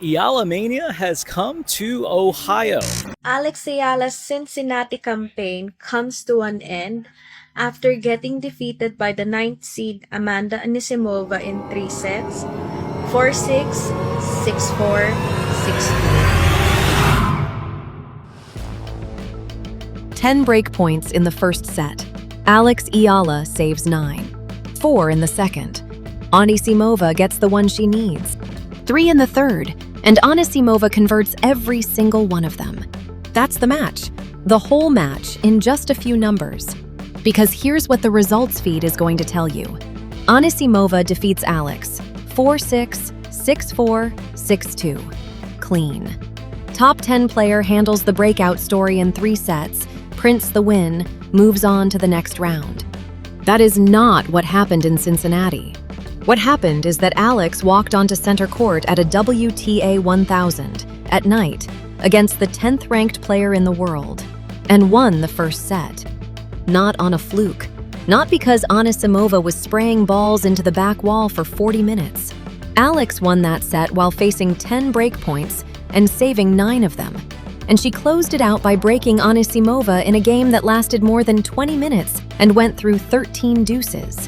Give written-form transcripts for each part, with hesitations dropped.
Eala Mania has come to Ohio. Eala's Cincinnati campaign comes to an end after getting defeated by the ninth seed Amanda Anisimova in 3 sets, 4-6, 6-4, 6-2. 10 break points in the first set. Eala saves 9. 4 in the second. Anisimova gets the one she needs. 3 in the third, and Anisimova converts every single one of them. That's the match. The whole match in just a few numbers. Because here's what the results feed is going to tell you. Anisimova defeats Alex 4-6, 6-4, 6-2. Clean. Top 10 player handles the breakout story in 3 sets, prints the win, moves on to the next round. That is not what happened in Cincinnati. What happened is that Alex walked onto center court at a WTA 1000 at night against the 10th ranked player in the world and won the first set. Not on a fluke. Not because Anisimova was spraying balls into the back wall for 40 minutes. Alex won that set while facing 10 break points and saving 9 of them. And she closed it out by breaking Anisimova in a game that lasted more than 20 minutes and went through 13 deuces.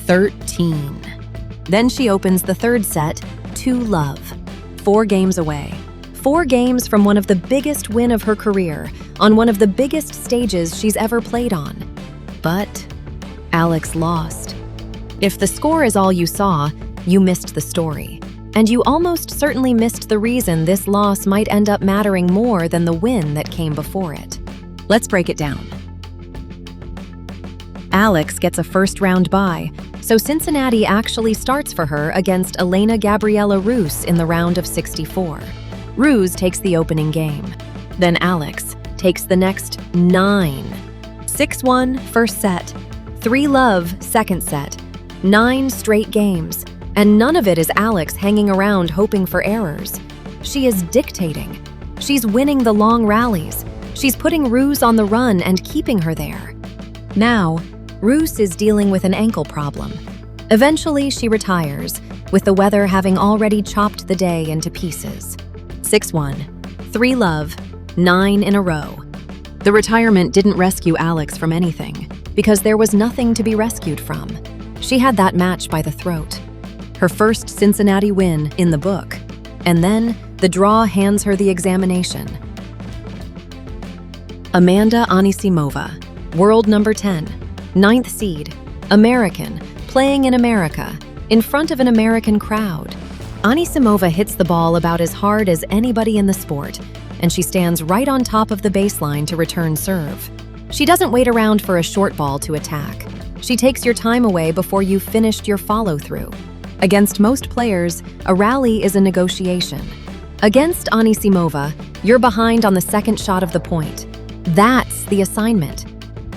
13. Then she opens the third set, 2-love. 4 games away. 4 games from one of the biggest win of her career, on one of the biggest stages she's ever played on. But Alex lost. If the score is all you saw, you missed the story. And you almost certainly missed the reason this loss might end up mattering more than the win that came before it. Let's break it down. Alex gets a first-round bye, so Cincinnati actually starts for her against Elena-Gabriela Ruse in the round of 64. Ruse takes the opening game. Then Alex takes the next 9. 6-1 first set, 3-love second set, 9 straight games, and none of it is Alex hanging around hoping for errors. She is dictating. She's winning the long rallies. She's putting Ruse on the run and keeping her there. Now, Ruse is dealing with an ankle problem. Eventually, she retires, with the weather having already chopped the day into pieces. 6-1, 3-love, 9 in a row. The retirement didn't rescue Alex from anything, because there was nothing to be rescued from. She had that match by the throat. Her first Cincinnati win in the book. And then, the draw hands her the examination. Amanda Anisimova, world number 10. 9th seed, American, playing in America, in front of an American crowd. Anisimova hits the ball about as hard as anybody in the sport, and she stands right on top of the baseline to return serve. She doesn't wait around for a short ball to attack. She takes your time away before you've finished your follow-through. Against most players, a rally is a negotiation. Against Anisimova, you're behind on the second shot of the point. That's the assignment.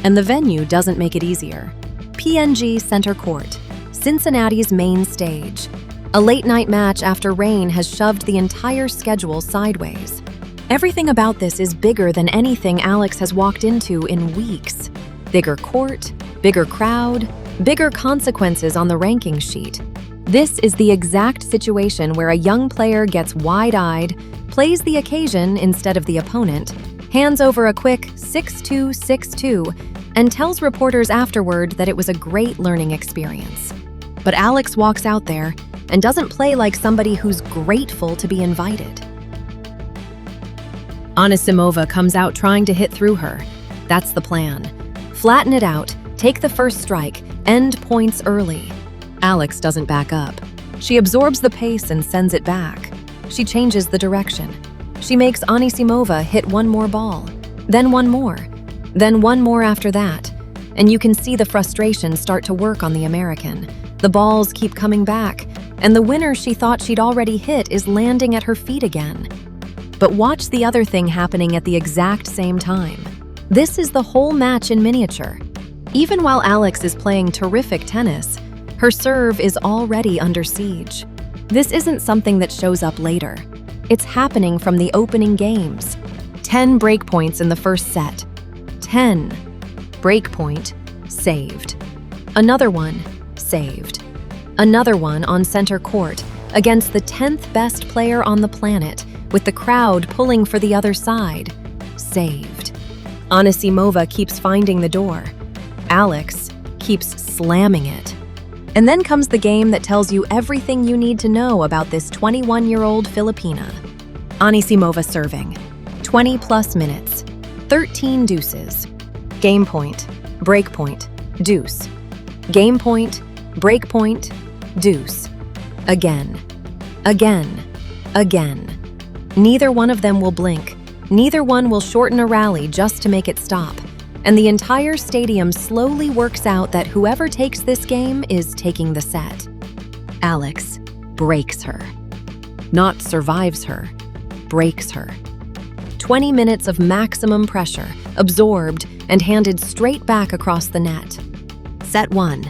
And the venue doesn't make it easier. P&G Center Court, Cincinnati's main stage. A late-night match after rain has shoved the entire schedule sideways. Everything about this is bigger than anything Alex has walked into in weeks. Bigger court, bigger crowd, bigger consequences on the ranking sheet. This is the exact situation where a young player gets wide-eyed, plays the occasion instead of the opponent, hands over a quick 6-2, 6-2, and tells reporters afterward that it was a great learning experience. But Alex walks out there and doesn't play like somebody who's grateful to be invited. Anisimova comes out trying to hit through her. That's the plan. Flatten it out, take the first strike, end points early. Alex doesn't back up. She absorbs the pace and sends it back. She changes the direction. She makes Anisimova hit one more ball, then one more after that. And you can see the frustration start to work on the American. The balls keep coming back, and the winner she thought she'd already hit is landing at her feet again. But watch the other thing happening at the exact same time. This is the whole match in miniature. Even while Alex is playing terrific tennis, her serve is already under siege. This isn't something that shows up later. It's happening from the opening games. 10 break points in the first set. 10. Break point, saved. Another one, saved. Another one on center court, against the 10th best player on the planet, with the crowd pulling for the other side. Saved. Anisimova keeps finding the door. Alex keeps slamming it. And then comes the game that tells you everything you need to know about this 21-year-old Filipina. Anisimova serving. 20-plus minutes. 13 deuces. Game point, break point, deuce. Game point, break point, deuce. Again. Again. Again. Neither one of them will blink. Neither one will shorten a rally just to make it stop. And the entire stadium slowly works out that whoever takes this game is taking the set. Alex breaks her. Not survives her, breaks her. 20 minutes of maximum pressure, absorbed and handed straight back across the net. Set 1,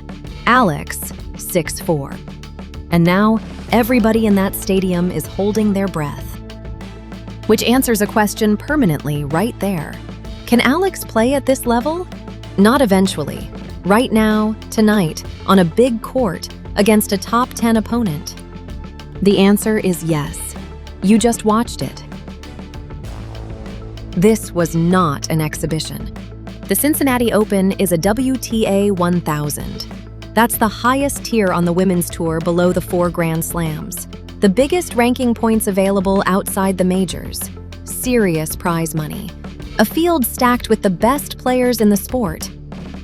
Alex 6-4. And now, everybody in that stadium is holding their breath. Which answers a question permanently right there. Can Alex play at this level? Not eventually. Right now, tonight, on a big court, against a top 10 opponent. The answer is yes. You just watched it. This was not an exhibition. The Cincinnati Open is a WTA 1000. That's the highest tier on the women's tour below the 4 Grand Slams. The biggest ranking points available outside the majors. Serious prize money. A field stacked with the best players in the sport.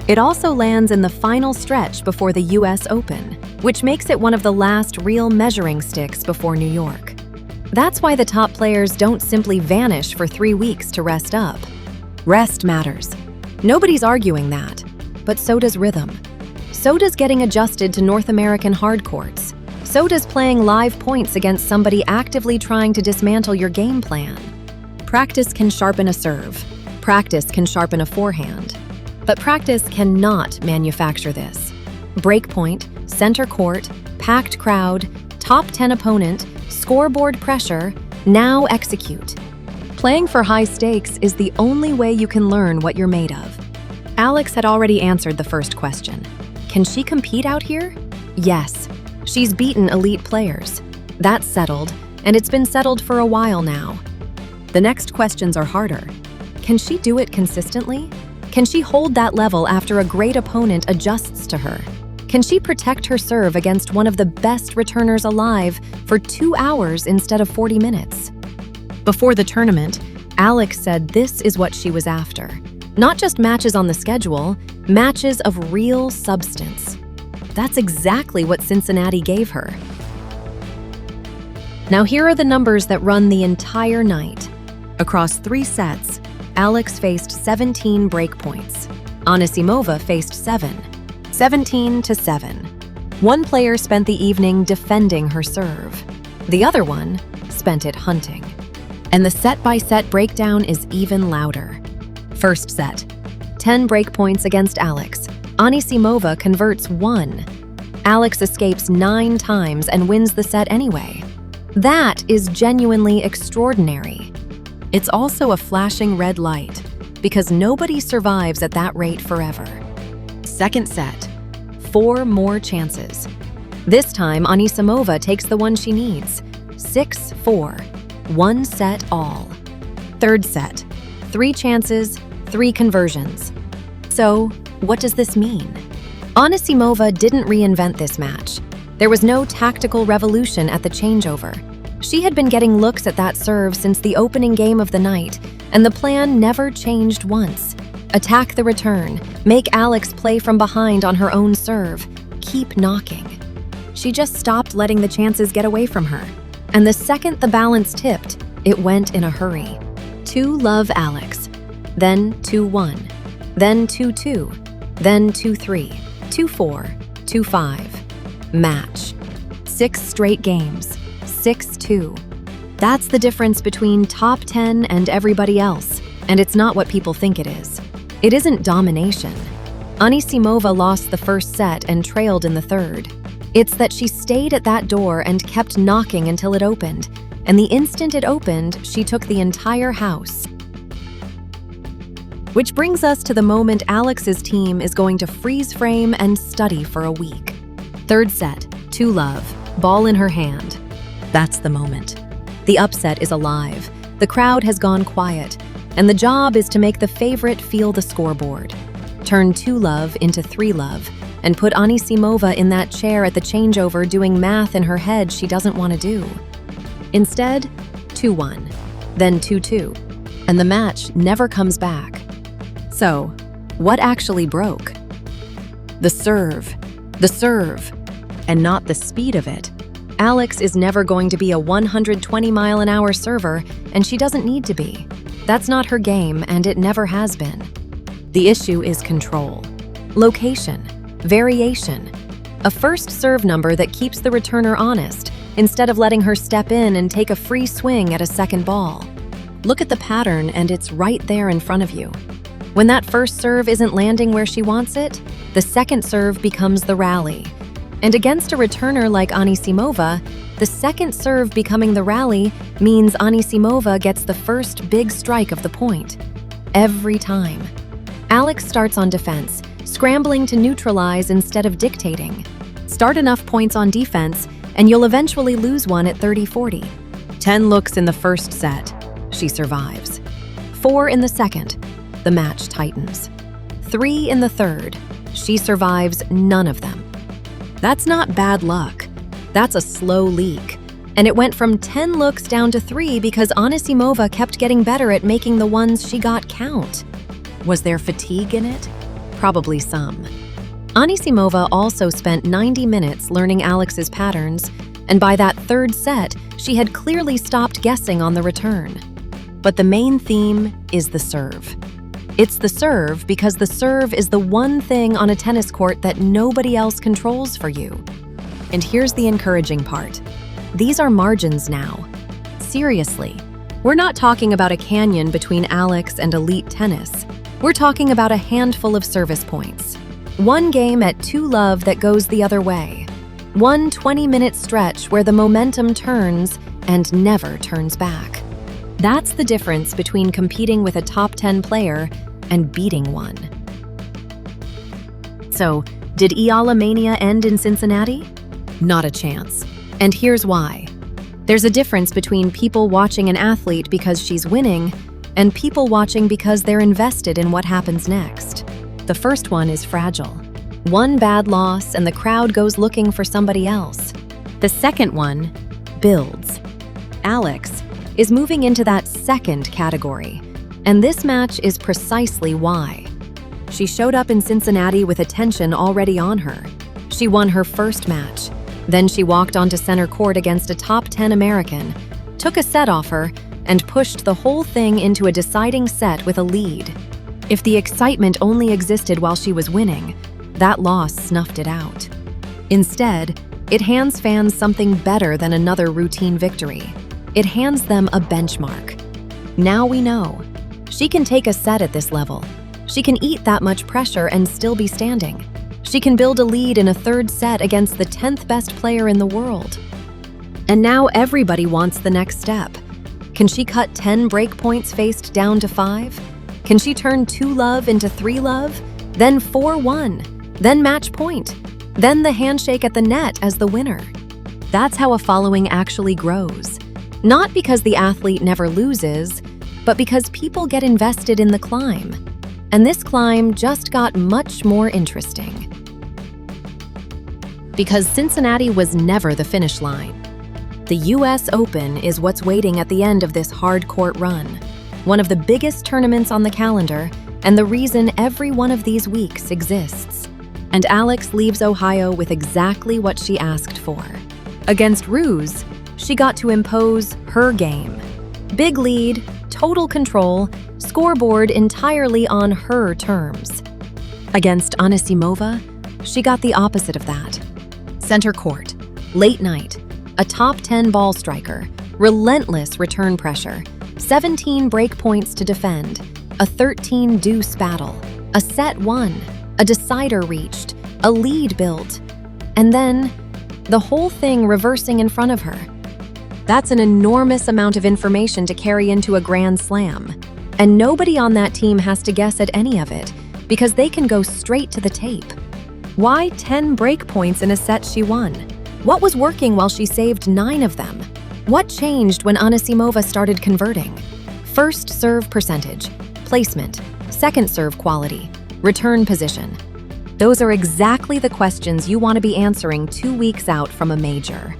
It also lands in the final stretch before the US Open, which makes it one of the last real measuring sticks before New York. That's why the top players don't simply vanish for 3 weeks to rest up. Rest matters. Nobody's arguing that. But so does rhythm. So does getting adjusted to North American hard courts. So does playing live points against somebody actively trying to dismantle your game plan. Practice can sharpen a serve. Practice can sharpen a forehand. But practice cannot manufacture this. Breakpoint, center court, packed crowd, top 10 opponent, scoreboard pressure, now execute. Playing for high stakes is the only way you can learn what you're made of. Alex had already answered the first question. Can she compete out here? Yes. She's beaten elite players. That's settled, and it's been settled for a while now. The next questions are harder. Can she do it consistently? Can she hold that level after a great opponent adjusts to her? Can she protect her serve against one of the best returners alive for 2 hours instead of 40 minutes? Before the tournament, Alex said this is what she was after. Not just matches on the schedule, matches of real substance. That's exactly what Cincinnati gave her. Now here are the numbers that run the entire night. Across 3 sets, Alex faced 17 breakpoints. Anisimova faced 7, 17-7. One player spent the evening defending her serve. The other one spent it hunting. And the set-by-set breakdown is even louder. First set, 10 breakpoints against Alex. Anisimova converts 1. Alex escapes 9 times and wins the set anyway. That is genuinely extraordinary. It's also a flashing red light, because nobody survives at that rate forever. Second set, 4 more chances. This time, Anisimova takes the one she needs. 6-4, 1 set all. Third set, 3 chances, 3 conversions. So, what does this mean? Anisimova didn't reinvent this match. There was no tactical revolution at the changeover. She had been getting looks at that serve since the opening game of the night, and the plan never changed once. Attack the return, make Alex play from behind on her own serve, keep knocking. She just stopped letting the chances get away from her. And the second the balance tipped, it went in a hurry. 2-love Alex, then 2-1, then 2-2, then 2-3, 2-4, 2-5. Match. 6 straight games. 6-2. That's the difference between top 10 and everybody else, and it's not what people think it is. It isn't domination. Anisimova lost the first set and trailed in the third. It's that she stayed at that door and kept knocking until it opened, and the instant it opened, she took the entire house. Which brings us to the moment Alex's team is going to freeze frame and study for a week. Third set, 2-love, ball in her hand. That's the moment. The upset is alive, the crowd has gone quiet, and the job is to make the favorite feel the scoreboard. Turn 2-love into 3-love, and put Anisimova in that chair at the changeover doing math in her head she doesn't want to do. Instead, 2-1, then 2-2, and the match never comes back. So, what actually broke? The serve, and not the speed of it. Alex is never going to be a 120-mile-an-hour server, and she doesn't need to be. That's not her game, and it never has been. The issue is control, location, variation, a first serve number that keeps the returner honest instead of letting her step in and take a free swing at a second ball. Look at the pattern, and it's right there in front of you. When that first serve isn't landing where she wants it, the second serve becomes the rally. And against a returner like Anisimova, the second serve becoming the rally means Anisimova gets the first big strike of the point. Every time. Alex starts on defense, scrambling to neutralize instead of dictating. Start enough points on defense, and you'll eventually lose one at 30-40. 10 looks in the first set. She survives. 4 in the second. The match tightens. 3 in the third. She survives none of them. That's not bad luck. That's a slow leak. And it went from 10 looks down to 3 because Anisimova kept getting better at making the ones she got count. Was there fatigue in it? Probably some. Anisimova also spent 90 minutes learning Alex's patterns, and by that third set, she had clearly stopped guessing on the return. But the main theme is the serve. It's the serve because the serve is the one thing on a tennis court that nobody else controls for you. And here's the encouraging part. These are margins now. Seriously, we're not talking about a canyon between Alex and elite tennis. We're talking about a handful of service points. One game at 2-love that goes the other way. One 20-minute stretch where the momentum turns and never turns back. That's the difference between competing with a top 10 player and beating one. So, did Eala Mania end in Cincinnati? Not a chance. And here's why. There's a difference between people watching an athlete because she's winning and people watching because they're invested in what happens next. The first one is fragile. One bad loss and the crowd goes looking for somebody else. The second one builds. Alex is moving into that second category, and this match is precisely why. She showed up in Cincinnati with attention already on her. She won her first match. Then she walked onto center court against a top 10 American, took a set off her, and pushed the whole thing into a deciding set with a lead. If the excitement only existed while she was winning, that loss snuffed it out. Instead, it hands fans something better than another routine victory. It hands them a benchmark. Now we know. She can take a set at this level. She can eat that much pressure and still be standing. She can build a lead in a third set against the 10th best player in the world. And now everybody wants the next step. Can she cut 10 break points faced down to 5? Can she turn 2-love into 3-love? Then 4-1? Then match point? Then the handshake at the net as the winner? That's how a following actually grows. Not because the athlete never loses, but because people get invested in the climb. And this climb just got much more interesting. Because Cincinnati was never the finish line. The US Open is what's waiting at the end of this hard court run, one of the biggest tournaments on the calendar, and the reason every one of these weeks exists. And Alex leaves Ohio with exactly what she asked for. Against Ruse, she got to impose her game. Big lead, total control, scoreboard entirely on her terms. Against Anisimova, she got the opposite of that. Center court, late night, a top 10 ball striker, relentless return pressure, 17 break points to defend, a 13 deuce battle, a set won, a decider reached, a lead built, and then the whole thing reversing in front of her. That's an enormous amount of information to carry into a grand slam. And nobody on that team has to guess at any of it, because they can go straight to the tape. Why 10 break points in a set she won? What was working while she saved 9 of them? What changed when Anisimova started converting? First serve percentage, placement, second serve quality, return position. Those are exactly the questions you want to be answering 2 weeks out from a major.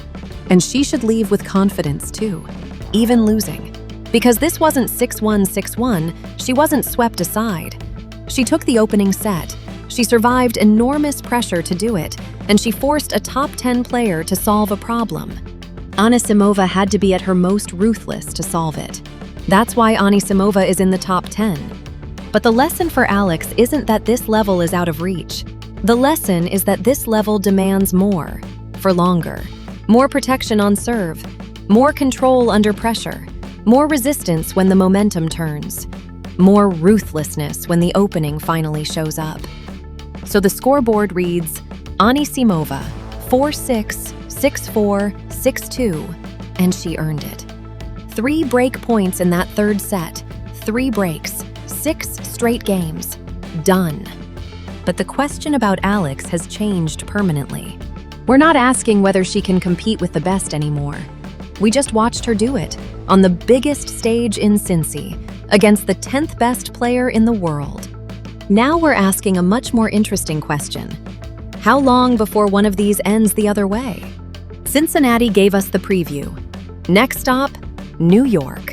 And she should leave with confidence too, even losing. Because this wasn't 6-1, 6-1, she wasn't swept aside. She took the opening set. She survived enormous pressure to do it, and she forced a top 10 player to solve a problem. Anisimova had to be at her most ruthless to solve it. That's why Anisimova is in the top 10. But the lesson for Alex isn't that this level is out of reach. The lesson is that this level demands more, for longer. More protection on serve, more control under pressure, more resistance when the momentum turns, more ruthlessness when the opening finally shows up. So the scoreboard reads, Anisimova, 4-6, 6-4, 6-2, and she earned it. 3 break points in that third set, 3 breaks, 6 straight games. Done. But the question about Alex has changed permanently. We're not asking whether she can compete with the best anymore. We just watched her do it on the biggest stage in Cincy, against the 10th best player in the world. Now we're asking a much more interesting question. How long before one of these ends the other way? Cincinnati gave us the preview. Next stop, New York.